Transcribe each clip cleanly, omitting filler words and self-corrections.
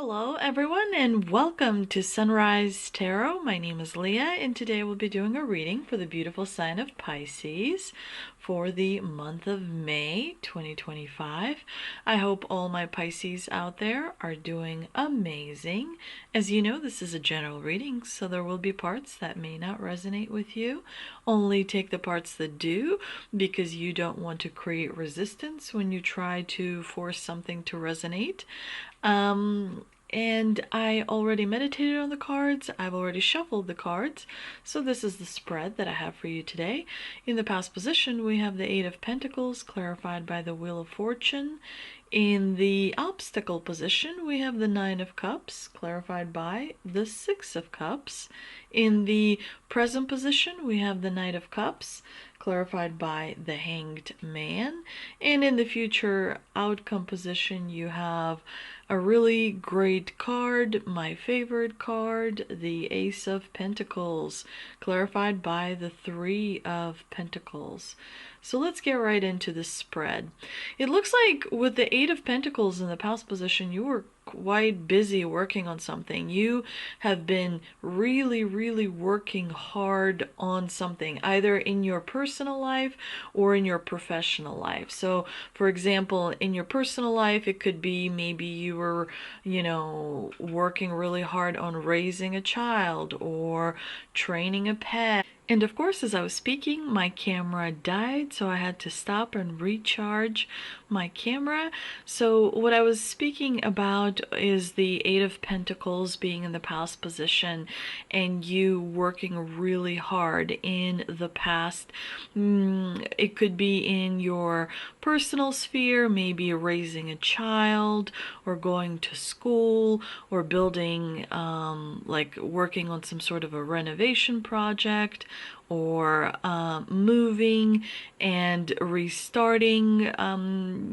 Hello everyone and welcome to Sunrise Tarot. My name is Leah and today we'll be doing a reading for the beautiful sign of Pisces for the month of May 2025. I hope all my Pisces out there are doing amazing. As you know, this is a general reading, so there will be parts that may not resonate with you. Only take the parts that do, because you don't want to create resistance when you try to force something to resonate. And I already meditated on the cards. I've already shuffled the cards. So this is the spread that I have for you today. In the past position, we have the Eight of Pentacles clarified by the Wheel of Fortune. In the obstacle position, we have the Nine of Cups clarified by the Six of Cups. In the present position, we have the Knight of Cups clarified by the Hanged Man. And in the future outcome position, you have a really great card, my favorite card, the Ace of Pentacles, clarified by the Three of Pentacles. So let's get right into the spread. It looks like with the Eight of Pentacles in the past position, you were quite busy working on something. You have been really working hard on something, either in your personal life or in your professional life. So for example, in your personal life, it could be maybe you were, working really hard on raising a child or training a pet. And of course, as I was speaking, my camera died, so I had to stop and recharge my camera. So what I was speaking about is the Eight of Pentacles being in the past position and you working really hard in the past. It could be in your personal sphere, maybe raising a child or going to school or building, like working on some sort of a renovation project, or moving and restarting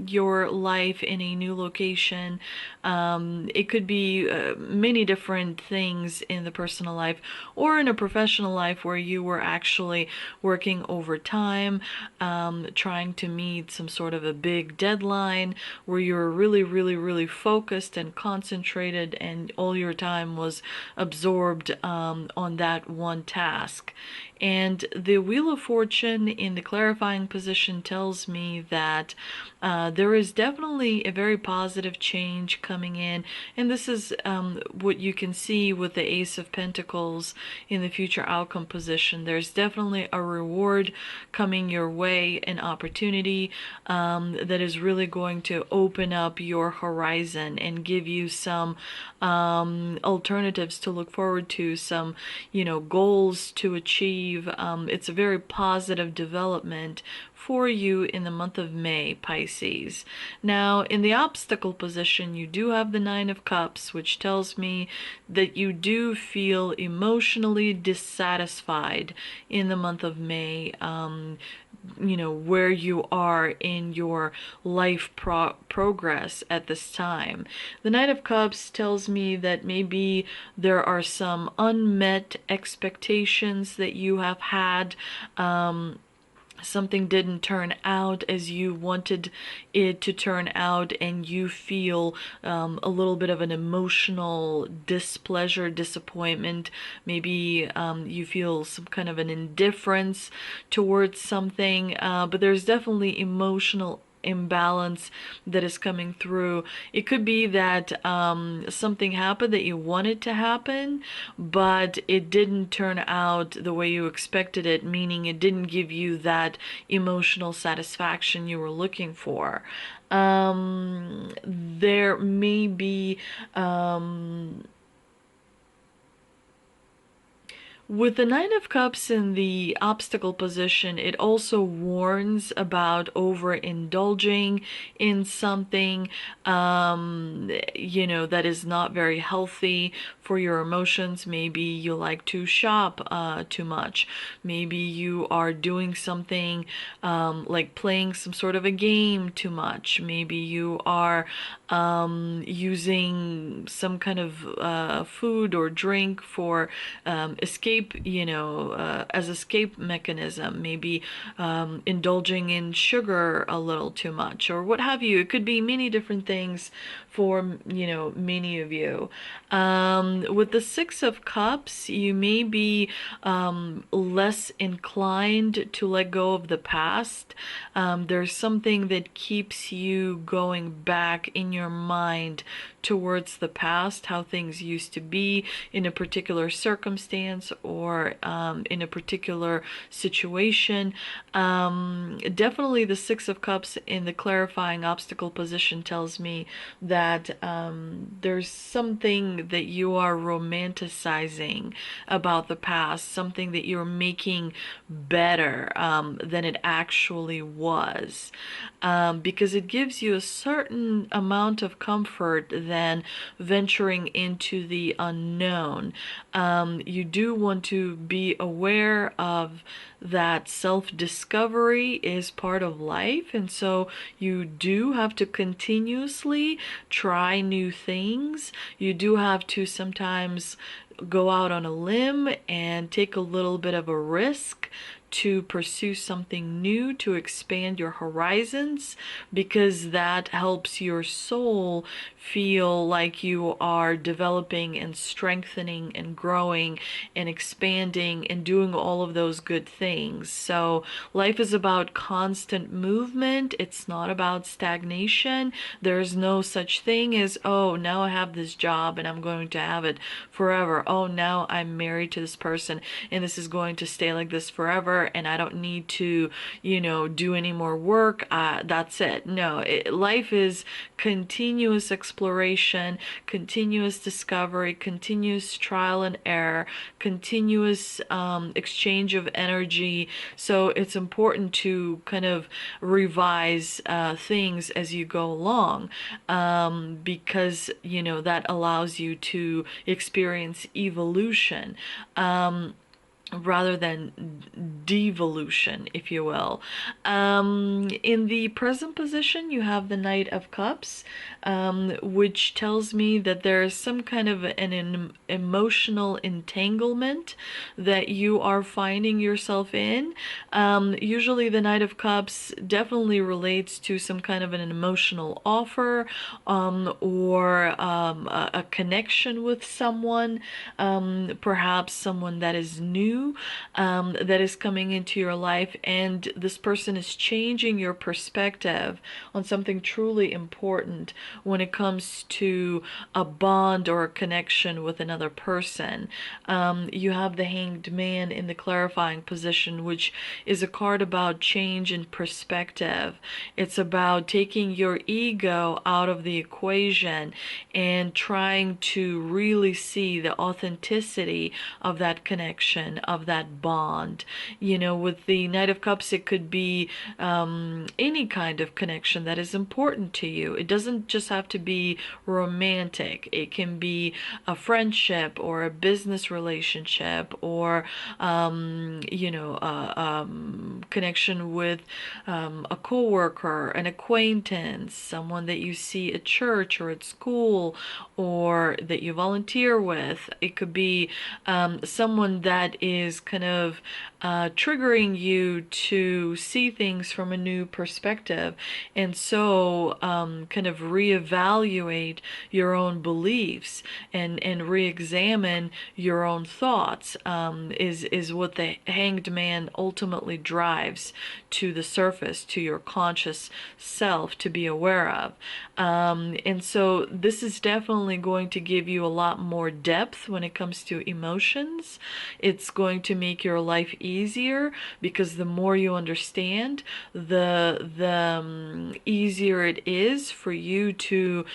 your life in a new location. It could be many different things in the personal life or in a professional life where you were actually working overtime, trying to meet some sort of a big deadline, where you were really focused and concentrated and all your time was absorbed on that one task. And the Wheel of Fortune in the clarifying position tells me that there is definitely a very positive change coming in. And this is what you can see with the Ace of Pentacles in the future outcome position. There's definitely a reward coming your way, an opportunity that is really going to open up your horizon and give you some alternatives to look forward to, some, goals to achieve. It's a very positive development for you in the month of May, Pisces. Now, in the obstacle position, you do have the Nine of Cups, which tells me that you do feel emotionally dissatisfied in the month of May. Where you are in your life progress at this time. The Knight of Cups tells me that maybe there are some unmet expectations that you have had. Something didn't turn out as you wanted it to turn out, and you feel a little bit of an emotional displeasure, disappointment. Maybe you feel some kind of an indifference towards something, but there's definitely emotional imbalance that is coming through. It could be that something happened that you wanted to happen, but it didn't turn out the way you expected it, meaning it didn't give you that emotional satisfaction you were looking for. There may be with the Nine of Cups in the obstacle position, it also warns about overindulging in something, that is not very healthy for your emotions. Maybe you like to shop too much. Maybe you are doing something like playing some sort of a game too much. Maybe you are using some kind of food or drink for escape escape, as escape mechanism, maybe indulging in sugar a little too much or what have you. It could be many different things for, many of you. With the Six of Cups, you may be less inclined to let go of the past. There's something that keeps you going back in your mind towards the past, how things used to be in a particular circumstance or in a particular situation. Definitely the Six of Cups in the clarifying obstacle position tells me that there's something that you are romanticizing about the past, something that you're making better than it actually was, because it gives you a certain amount of comfort than venturing into the unknown. You do want to be aware of that self-discovery is part of life, and so you do have to continuously try new things. You do have to sometimes go out on a limb and take a little bit of a risk to pursue something new, to expand your horizons, because that helps your soul feel like you are developing and strengthening and growing and expanding and doing all of those good things. So life is about constant movement. It's not about stagnation. There's no such thing as, oh, now I have this job and I'm going to have it forever. Oh, now I'm married to this person and this is going to stay like this forever and I don't need to, do any more work. That's it. No, life is continuous exploration, continuous discovery, continuous trial and error, continuous exchange of energy. So it's important to kind of revise things as you go along, because, that allows you to experience evolution. Rather than devolution, if you will. In the present position, you have the Knight of Cups, which tells me that there is some kind of an emotional entanglement that you are finding yourself in. Usually the Knight of Cups definitely relates to some kind of an emotional offer, or a connection with someone, perhaps someone that is new, that is coming into your life, and this person is changing your perspective on something truly important when it comes to a bond or a connection with another person. You have the Hanged Man in the clarifying position, which is a card about change in perspective. It's about taking your ego out of the equation and trying to really see the authenticity of that connection, of that bond. With the Knight of Cups, it could be any kind of connection that is important to you. It doesn't just have to be romantic. It can be a friendship or a business relationship, or connection with a coworker, an acquaintance, someone that you see at church or at school, or that you volunteer with. It could be someone that is kind of triggering you to see things from a new perspective, and so kind of reevaluate your own beliefs and re-examine your own thoughts, is what the Hanged Man ultimately drives to the surface, to your conscious self, to be aware of. And so this is definitely going to give you a lot more depth when it comes to emotions. It's going to make your life easier, because the more you understand, the easier it is for you to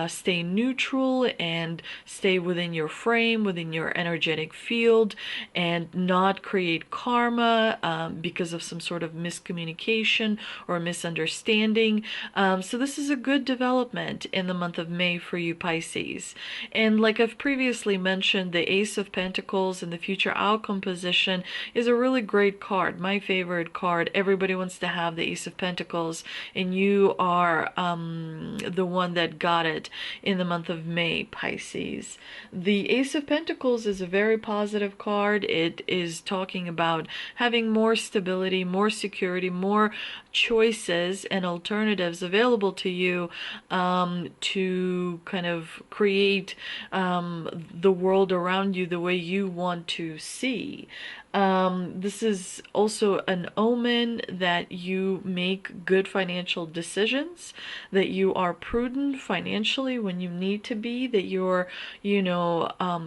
stay neutral and stay within your frame, within your energetic field, and not create karma because of some sort of miscommunication or misunderstanding. So this is a good development in the month of May for you, Pisces. And like I've previously mentioned, the Ace of Pentacles in the future outcome position is a really really great card, my favorite card. Everybody wants to have the Ace of Pentacles, and you are the one that got it in the month of May, Pisces. The Ace of Pentacles is a very positive card. It is talking about having more stability, more security, more choices and alternatives available to you to kind of create the world around you the way you want to see. This is also an omen that you make good financial decisions, that you are prudent financially when you need to be, that you're,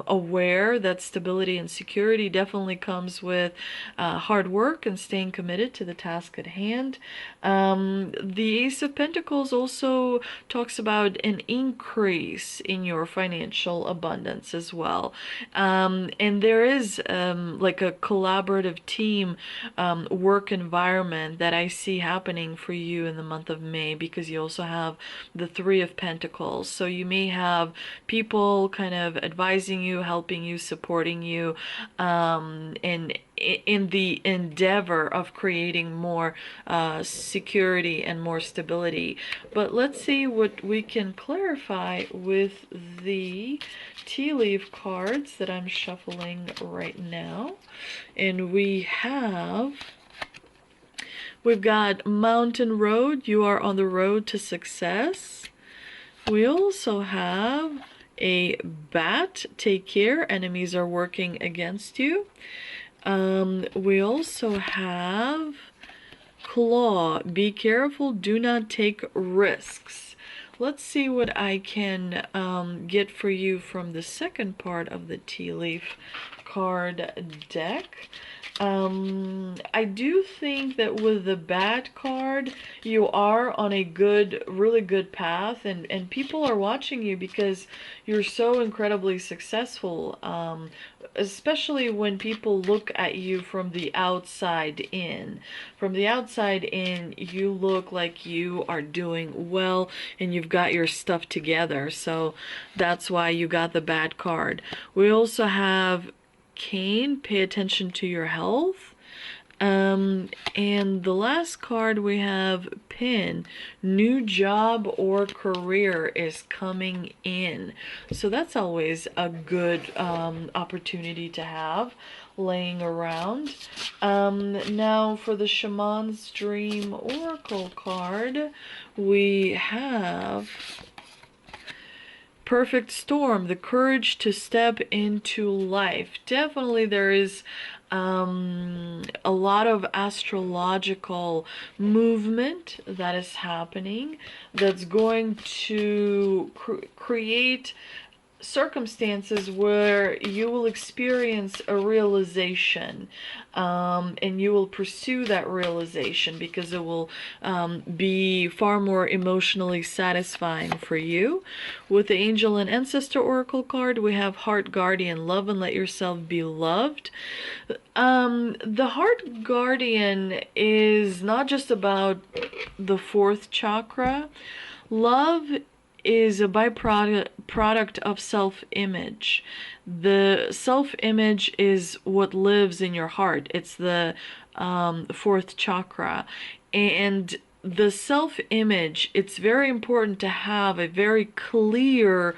aware that stability and security definitely comes with hard work and staying committed to the task at hand. The Ace of Pentacles also talks about an increase in your financial abundance as well. And there is like a collaborative team work environment that I see happening for you in the month of May, because you also have the Three of Pentacles. So you may have people kind of advising you, helping you, supporting you, and in the endeavor of creating more security and more stability. But let's see what we can clarify with the tea leaf cards that I'm shuffling right now. And we've got Mountain Road, you are on the road to success. We also have a Bat, take care, enemies are working against you. We also have Claw, be careful, do not take risks. Let's see what I can get for you from the second part of the tea leaf card deck. I do think that with the Bat card, you are on a really good path, and people are watching you because you're so incredibly successful, especially when people look at you from the outside in. From the outside in, you look like you are doing well and you've got your stuff together. So that's why you got the Bat card. We also have Cane, pay attention to your health. And the last card we have Pin, new job or career is coming in. So that's always a good opportunity to have laying around. Now for the Shaman's Dream Oracle card, we have Perfect Storm, the courage to step into life. Definitely there is a lot of astrological movement that is happening that's going to create circumstances where you will experience a realization, and you will pursue that realization because it will be far more emotionally satisfying for you. With the Angel and Ancestor Oracle card, we have Heart Guardian, love and let yourself be loved. The Heart Guardian is not just about the fourth chakra. Love is a byproduct of self-image. The self-image is what lives in your heart. It's the fourth chakra. And the self-image, it's very important to have a very clear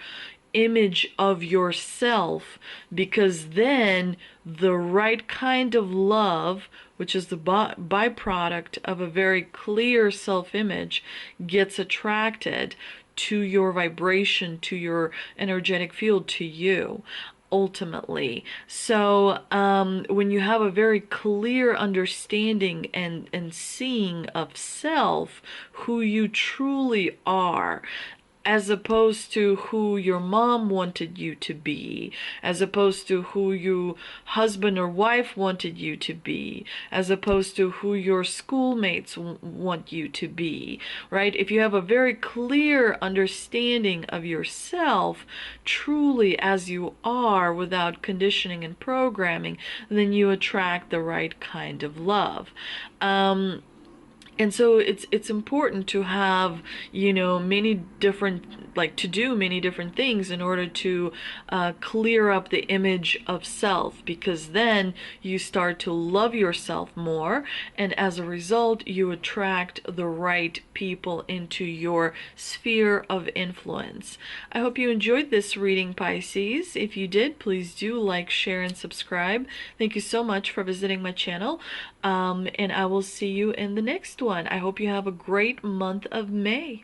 image of yourself, because then the right kind of love, which is the byproduct of a very clear self-image, gets attracted to your vibration, to your energetic field, to you ultimately. So when you have a very clear understanding and seeing of self, who you truly are, as opposed to who your mom wanted you to be, as opposed to who your husband or wife wanted you to be, as opposed to who your schoolmates want you to be, right? If you have a very clear understanding of yourself, truly as you are, without conditioning and programming, then you attract the right kind of love. And so it's important to have, many different, like, to do many different things in order to clear up the image of self, because then you start to love yourself more, and as a result you attract the right people into your sphere of influence. I hope you enjoyed this reading, Pisces. If you did, please do like, share, and subscribe. Thank you so much for visiting my channel. And I will see you in the next one. I hope you have a great month of May.